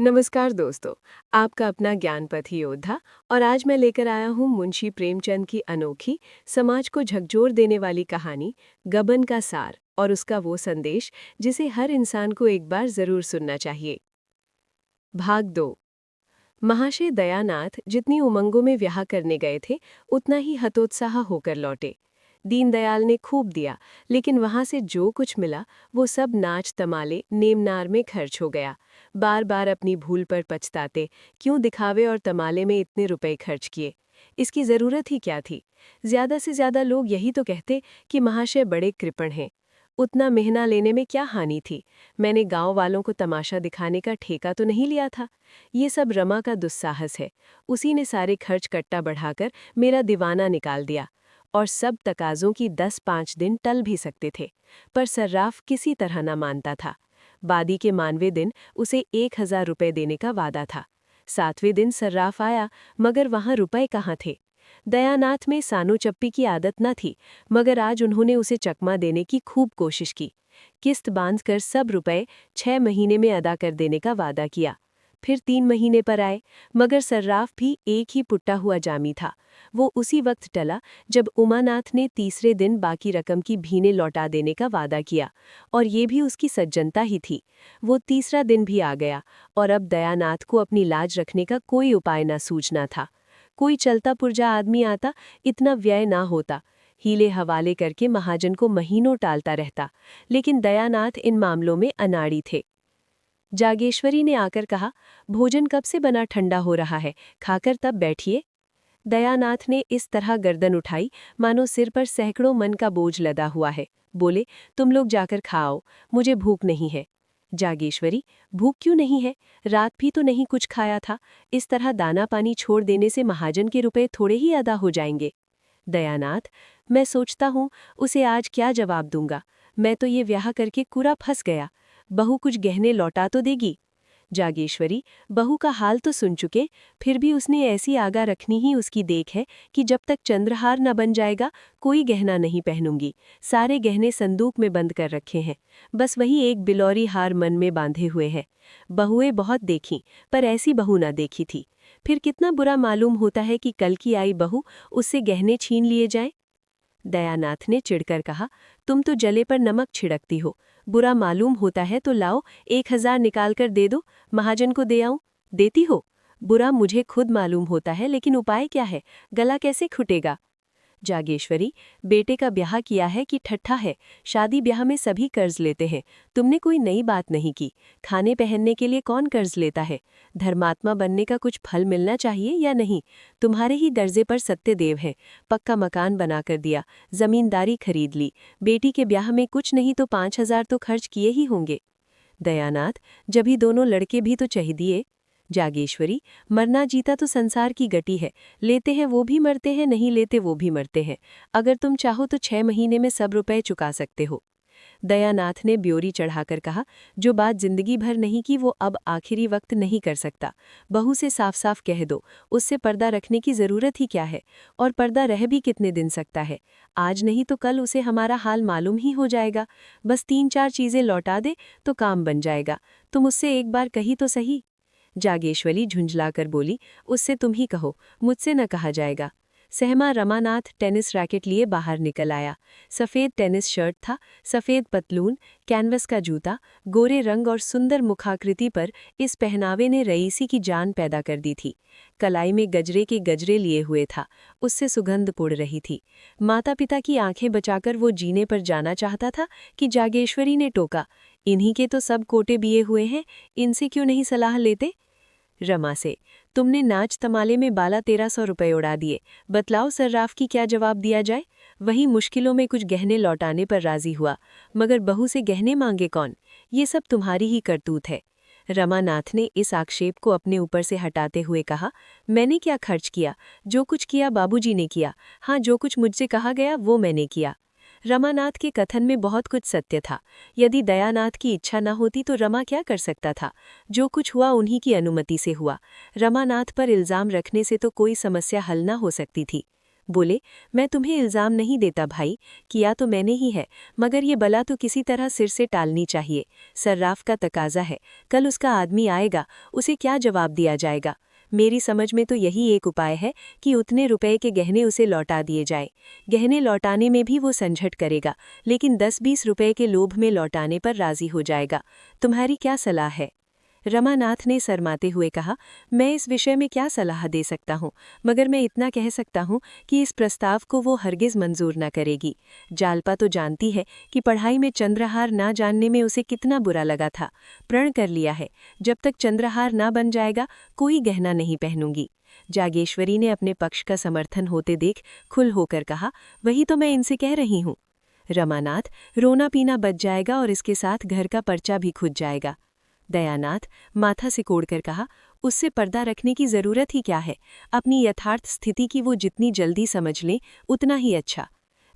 नमस्कार दोस्तों। आपका अपना ज्ञानपथ योद्धा। और आज मैं लेकर आया हूँ मुंशी प्रेमचंद की अनोखी, समाज को झकझोर देने वाली कहानी गबन का सार और उसका वो संदेश जिसे हर इंसान को एक बार जरूर सुनना चाहिए। भाग 2। महाशय दयानाथ जितनी उमंगों में ब्याह करने गए थे, उतना ही हतोत्साह होकर लौटे। दीनदयाल ने खूब दिया, लेकिन वहां से जो कुछ मिला वो सब नाच तमाले नेमनार में खर्च हो गया। बार बार अपनी भूल पर पछताते, क्यों दिखावे और तमाले में इतने रुपए खर्च किए। इसकी जरूरत ही क्या थी। ज्यादा से ज्यादा लोग यही तो कहते कि महाशय बड़े कृपण हैं। उतना मेहना लेने में क्या हानि थी। मैंने गांव वालों को तमाशा दिखाने का ठेका तो नहीं लिया था। ये सब रमा का दुस्साहस है। उसी ने सारे खर्च कट्टा बढ़ाकर मेरा दीवाना निकाल दिया। और सब तकाजों की 10-5 दिन टल भी सकते थे, पर सर्राफ किसी तरह न मानता था। बादी के मानवे दिन उसे 1000 रुपये देने का वादा था। 7वें दिन सर्राफ आया, मगर वहां रुपए कहाँ थे। दयानाथ में सानू चप्पी की आदत न थी, मगर आज उन्होंने उसे चकमा देने की खूब कोशिश की। किस्त बांधकर सब रुपए 6 महीने में अदा कर देने का वादा किया। फिर 3 महीने पर आए, मगर सर्राफ भी एक ही पुट्टा हुआ जामी था। वो उसी वक्त टला जब उमानाथ ने तीसरे दिन बाकी रकम की भीने लौटा देने का वादा किया, और ये भी उसकी सज्जनता ही थी। वो तीसरा दिन भी आ गया, और अब दयानाथ को अपनी लाज रखने का कोई उपाय न सूझना था। कोई चलता पुर्जा आदमी आता, इतना व्यय ना होता। हीले हवाले करके महाजन को महीनों टालता रहता, लेकिन दयानाथ इन मामलों में अनाड़ी थे। जागेश्वरी ने आकर कहा, भोजन कब से बना ठंडा हो रहा है, खाकर तब बैठिए। दयानाथ ने इस तरह गर्दन उठाई मानो सिर पर सैकड़ों मन का बोझ लदा हुआ है। बोले, तुम लोग जाकर खाओ, मुझे भूख नहीं है। जागेश्वरी, भूख क्यों नहीं है? रात भी तो नहीं कुछ खाया था। इस तरह दाना पानी छोड़ देने से महाजन के रुपए थोड़े ही अदा हो जाएंगे। दयानाथ, मैं सोचता हूँ उसे आज क्या जवाब दूंगा। मैं तो ये ब्याह करके पूरा फंस गया। बहू कुछ गहने लौटा तो देगी। जागेश्वरी, बहू का हाल तो सुन चुके, फिर भी उसने ऐसी आगा रखनी ही उसकी देख है कि जब तक चंद्रहार न बन जाएगा कोई गहना नहीं पहनूंगी। सारे गहने संदूक में बंद कर रखे हैं, बस वही एक बिलौरी हार मन में बांधे हुए है। बहुएं बहुत देखी, पर ऐसी बहू ना देखी थी। फिर कितना बुरा मालूम होता है कि कल की आई बहू उससे गहने छीन लिए जाए। दयानाथ ने चिढ़कर कहा, तुम तो जले पर नमक छिड़कती हो। बुरा मालूम होता है तो लाओ, 1000 निकाल कर दे दो, महाजन को दे आऊं। देती हो? बुरा मुझे खुद मालूम होता है, लेकिन उपाय क्या है? गला कैसे खुटेगा? जागेश्वरी, बेटे का ब्याह किया है कि ठट्ठा है? शादी ब्याह में सभी कर्ज लेते हैं। तुमने कोई नई बात नहीं की। खाने पहनने के लिए कौन कर्ज लेता है? धर्मात्मा बनने का कुछ फल मिलना चाहिए या नहीं? तुम्हारे ही दर्जे पर सत्यदेव है। पक्का मकान बनाकर दिया, जमींदारी खरीद ली। बेटी के ब्याह में कुछ नहीं तो 5000 तो खर्च किए ही होंगे। दयानाथ, जभी दोनों लड़के भी तो चाहिए। जागेश्वरी, मरना जीता तो संसार की गति है। लेते हैं वो भी मरते हैं, नहीं लेते वो भी मरते हैं। अगर तुम चाहो तो 6 महीने में सब रुपए चुका सकते हो। दयानाथ ने ब्योरी चढ़ाकर कहा, जो बात जिंदगी भर नहीं की वो अब आखिरी वक्त नहीं कर सकता। बहू से साफ साफ कह दो, उससे पर्दा रखने की जरूरत ही क्या है। और पर्दा रह भी कितने दिन सकता है। आज नहीं तो कल उसे हमारा हाल मालूम ही हो जाएगा। बस 3-4 चीजें लौटा दे तो काम बन जाएगा। तुम उससे एक बार कही तो सही। जागेश्वरी झुंझलाकर बोली, उससे तुम ही कहो, मुझसे न कहा जाएगा। सहमा रमानाथ टेनिस रैकेट लिए बाहर निकल आया। सफ़ेद टेनिस शर्ट था, सफ़ेद पतलून, कैनवस का जूता, गोरे रंग और सुंदर मुखाकृति पर इस पहनावे ने रईसी की जान पैदा कर दी थी। कलाई में गजरे के गजरे लिए हुए था, उससे सुगंध उड़ रही थी। माता पिता की आंखें बचाकर वो जीने पर जाना चाहता था कि जागेश्वरी ने टोका, इन्हीं के तो सब कोटे बिए हुए हैं, इनसे क्यों नहीं सलाह लेते? रमा से, तुमने नाच तमाले में 1200-1300 रुपए उड़ा दिए। बतलाओ सर्राफ की क्या जवाब दिया जाए? वही मुश्किलों में कुछ गहने लौटाने पर राजी हुआ, मगर बहू से गहने मांगे कौन? ये सब तुम्हारी ही करतूत है। रमानाथ ने इस आक्षेप को अपने ऊपर से हटाते हुए कहा, मैंने क्या खर्च किया? जो कुछ किया बाबूजी ने किया। हाँ, जो कुछ मुझसे कहा गया वो मैंने किया। रमानाथ के कथन में बहुत कुछ सत्य था। यदि दयानाथ की इच्छा न होती तो रमा क्या कर सकता था? जो कुछ हुआ उन्हीं की अनुमति से हुआ। रमानाथ पर इल्जाम रखने से तो कोई समस्या हल न हो सकती थी। बोले, मैं तुम्हें इल्ज़ाम नहीं देता भाई, किया तो मैंने ही है, मगर ये बला तो किसी तरह सिर से टालनी चाहिए। सर्राफ का तकाजा है, कल उसका आदमी आएगा, उसे क्या जवाब दिया जाएगा। मेरी समझ में तो यही एक उपाय है कि उतने रुपए के गहने उसे लौटा दिए जाए। गहने लौटाने में भी वो संझट करेगा, लेकिन 10-20 रुपए के लोभ में लौटाने पर राजी हो जाएगा। तुम्हारी क्या सलाह है? रमानाथ ने शर्माते हुए कहा, मैं इस विषय में क्या सलाह दे सकता हूँ, मगर मैं इतना कह सकता हूँ कि इस प्रस्ताव को वो हरगिज़ मंजूर न करेगी। जालपा तो जानती है कि पढ़ाई में चंद्रहार ना जानने में उसे कितना बुरा लगा था। प्रण कर लिया है, जब तक चंद्रहार ना बन जाएगा कोई गहना नहीं पहनूंगी। जागेश्वरी ने अपने पक्ष का समर्थन होते देख खुल होकर कहा, वही तो मैं इनसे कह रही हूँ। रमानाथ, रोना पीना बच जाएगा और इसके साथ घर का पर्चा भी खुद जाएगा। दयानाथ माथा सिकोड़कर कहा, उससे पर्दा रखने की जरूरत ही क्या है, अपनी यथार्थ स्थिति की वो जितनी जल्दी समझ लें उतना ही अच्छा।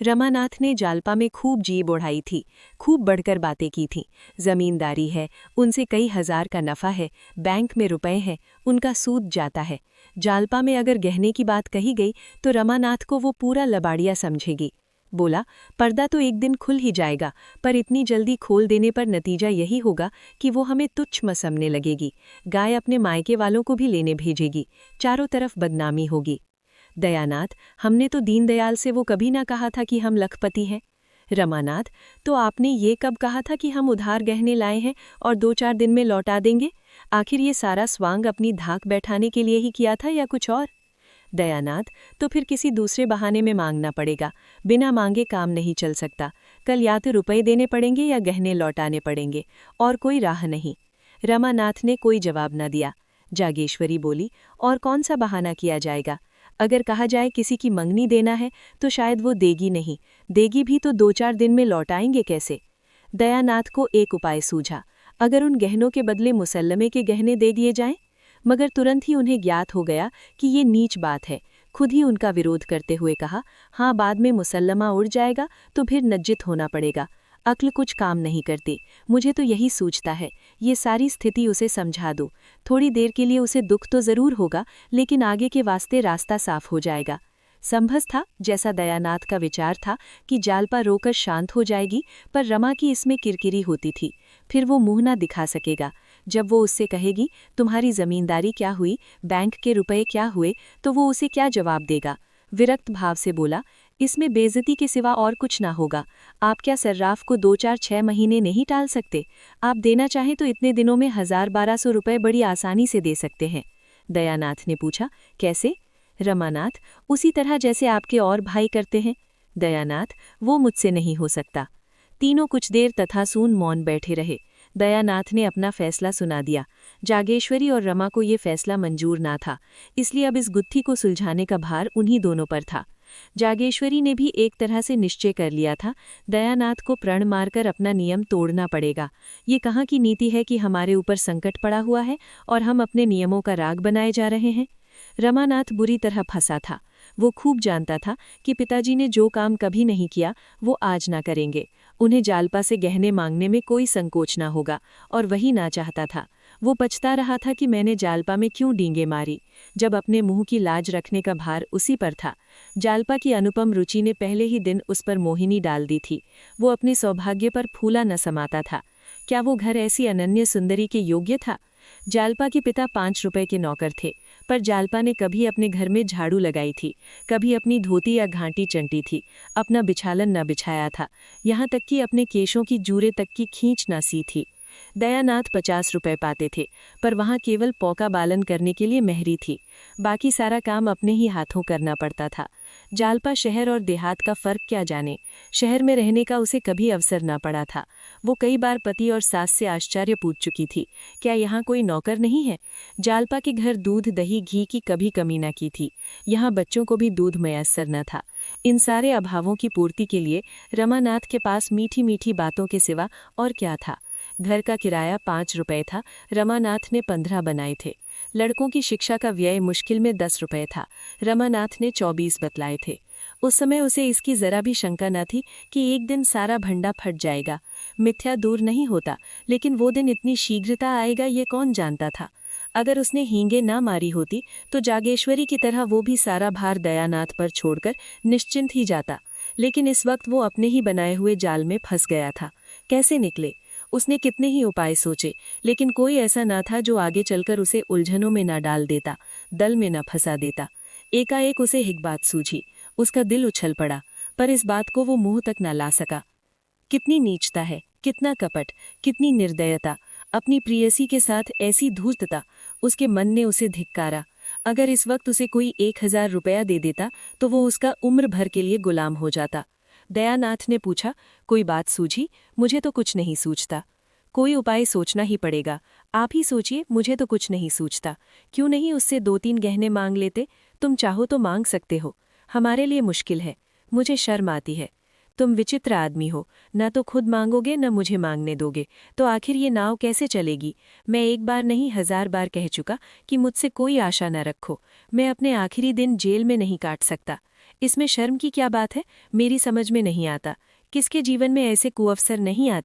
रमानाथ ने जालपा में खूब जीभ ओढ़ाई थी, खूब बढ़कर बातें की थीं। जमींदारी है, उनसे कई हजार का नफा है, बैंक में रुपए हैं, उनका सूद जाता है। जालपा में अगर गहने की बात कही गई तो रमानाथ को वो पूरा लबाड़िया समझेगी। बोला, पर्दा तो एक दिन खुल ही जाएगा, पर इतनी जल्दी खोल देने पर नतीजा यही होगा कि वो हमें तुच्छ समझने लगेगी। गाय अपने मायके वालों को भी लेने भेजेगी, चारों तरफ बदनामी होगी। दयानाथ, हमने तो दीनदयाल से वो कभी ना कहा था कि हम लखपति हैं। रमानाथ, तो आपने ये कब कहा था कि हम उधार गहने लाए हैं और 2-4 दिन में लौटा देंगे? आखिर ये सारा स्वांग अपनी धाक बैठाने के लिए ही किया था या कुछ और? दयानाथ, तो फिर किसी दूसरे बहाने में मांगना पड़ेगा, बिना मांगे काम नहीं चल सकता। कल या तो रुपए देने पड़ेंगे या गहने लौटाने पड़ेंगे, और कोई राह नहीं। रमानाथ ने कोई जवाब न दिया। जागेश्वरी बोली, और कौन सा बहाना किया जाएगा? अगर कहा जाए किसी की मंगनी देना है तो शायद वो देगी नहीं, देगी भी तो 2-4 दिन में लौटाएंगे कैसे? दयानाथ को एक उपाय सूझा, अगर उन गहनों के बदले मुसल्लमे के गहने दे दिए जाएं? मगर तुरंत ही उन्हें ज्ञात हो गया कि ये नीच बात है। खुद ही उनका विरोध करते हुए कहा, हाँ, बाद में मुसल्लमा उड़ जाएगा तो फिर नज्जित होना पड़ेगा। अक्ल कुछ काम नहीं करती, मुझे तो यही सूझता है, ये सारी स्थिति उसे समझा दो। थोड़ी देर के लिए उसे दुख तो जरूर होगा, लेकिन आगे के वास्ते रास्ता साफ हो जाएगा। संभव था, जैसा दयानाथ का विचार था, कि जालपा रोकर शांत हो जाएगी, पर रमा की इसमें किरकिरी होती थी। फिर वो मुंह ना दिखा सकेगा। जब वो उससे कहेगी, तुम्हारी जमींदारी क्या हुई, बैंक के रुपए क्या हुए, तो वो उसे क्या जवाब देगा? विरक्त भाव से बोला, इसमें बेइज्जती के सिवा और कुछ ना होगा। आप क्या सर्राफ को 2-4-6 महीने नहीं टाल सकते? आप देना चाहें तो इतने दिनों में 1000-1200 रुपए बड़ी आसानी से दे सकते हैं। दयानाथ ने पूछा, कैसे? रमानाथ, उसी तरह जैसे आपके और भाई करते हैं। दयानाथ, वो मुझसे नहीं हो सकता। तीनों कुछ देर तथासून मौन बैठे रहे। दयानाथ ने अपना फैसला सुना दिया। जागेश्वरी और रमा को ये फैसला मंजूर ना था, इसलिए अब इस गुत्थी को सुलझाने का भार उन्हीं दोनों पर था। जागेश्वरी ने भी एक तरह से निश्चय कर लिया था, दयानाथ को प्रण मारकर अपना नियम तोड़ना पड़ेगा। ये कहाँ की नीति है कि हमारे ऊपर संकट पड़ा हुआ है और हम अपने नियमों का राग बनाए जा रहे हैं। रमानाथ बुरी तरह फंसा था। वो खूब जानता था कि पिताजी ने जो काम कभी नहीं किया वो आज ना करेंगे। उन्हें जालपा से गहने मांगने में कोई संकोच ना होगा, और वही ना चाहता था। वो पछता रहा था कि मैंने जालपा में क्यों डींगे मारी, जब अपने मुंह की लाज रखने का भार उसी पर था। जालपा की अनुपम रुचि ने पहले ही दिन उस पर मोहिनी डाल दी थी। वो अपने सौभाग्य पर फूला न समाता था। क्या वो घर ऐसी अनन्य सुंदरी के योग्य था? जालपा के पिता 5 रुपए के नौकर थे, पर जालपा ने कभी अपने घर में झाड़ू लगाई थी, कभी अपनी धोती या घाटी चंटी थी, अपना बिछालन न बिछाया था, यहाँ तक कि अपने केशों की जूरे तक की खींच न सी थी। दयानाथ 50 रुपए पाते थे, पर वहाँ केवल पौका बालन करने के लिए मेहरी थी। बाकी सारा काम अपने ही हाथों करना पड़ता था। जालपा शहर और देहात का फर्क क्या जाने, शहर में रहने का उसे कभी अवसर न पड़ा था। वो कई बार पति और सास से आश्चर्य पूछ चुकी थी, क्या यहाँ कोई नौकर नहीं है? जालपा के घर दूध दही घी की कभी कमी न की थी, यहाँ बच्चों को भी दूध मयस्सर न था। इन सारे अभावों की पूर्ति के लिए रमानाथ के पास मीठी मीठी बातों के सिवा और क्या था? घर का किराया 5 रुपए था, रमानाथ ने 15 बनाए थे। लड़कों की शिक्षा का व्यय मुश्किल में 10 रुपए था, रमानाथ ने 24 बतलाए थे। उस समय उसे इसकी जरा भी शंका न थी कि एक दिन सारा भंडा फट जाएगा। मिथ्या दूर नहीं होता, लेकिन वो दिन इतनी शीघ्रता आएगा ये कौन जानता था। अगर उसने हींगे ना मारी होती तो जागेश्वरी की तरह वो भी सारा भार दयानाथ पर छोड़कर निश्चिंत ही जाता। लेकिन इस वक्त वो अपने ही बनाए हुए जाल में फंस गया था। कैसे निकले? उसने कितने ही उपाय सोचे, लेकिन कोई ऐसा ना था जो आगे चलकर उसे उलझनों में न डाल देता, दल में न फंसा देता। एकाएक उसे एक बात सूझी। उसका दिल उछल पड़ा, पर इस बात को वो मुंह तक न ला सका। कितनी नीचता है, कितना कपट, कितनी निर्दयता, अपनी प्रियसी के साथ ऐसी धूर्तता। उसके मन ने उसे धिक्कारा। अगर इस वक्त उसे कोई 1000 रुपया दे देता तो वो उसका उम्र भर के लिए गुलाम हो जाता। दयानाथ ने पूछा, कोई बात सूझी? मुझे तो कुछ नहीं सूझता। कोई उपाय सोचना ही पड़ेगा। आप ही सोचिए, मुझे तो कुछ नहीं सूझता। क्यों नहीं उससे 2-3 गहने मांग लेते? तुम चाहो तो मांग सकते हो, हमारे लिए मुश्किल है। मुझे शर्म आती है। तुम विचित्र आदमी हो, न तो खुद मांगोगे न मुझे मांगने दोगे, तो आखिर ये नाव कैसे चलेगी? मैं एक बार नहीं 1000 बार कह चुका कि मुझसे कोई आशा न रखो। मैं अपने आखिरी दिन जेल में नहीं काट सकता। इसमें शर्म की क्या बात है? मेरी समझ में नहीं आता। किसके जीवन में ऐसे कुअवसर नहीं आते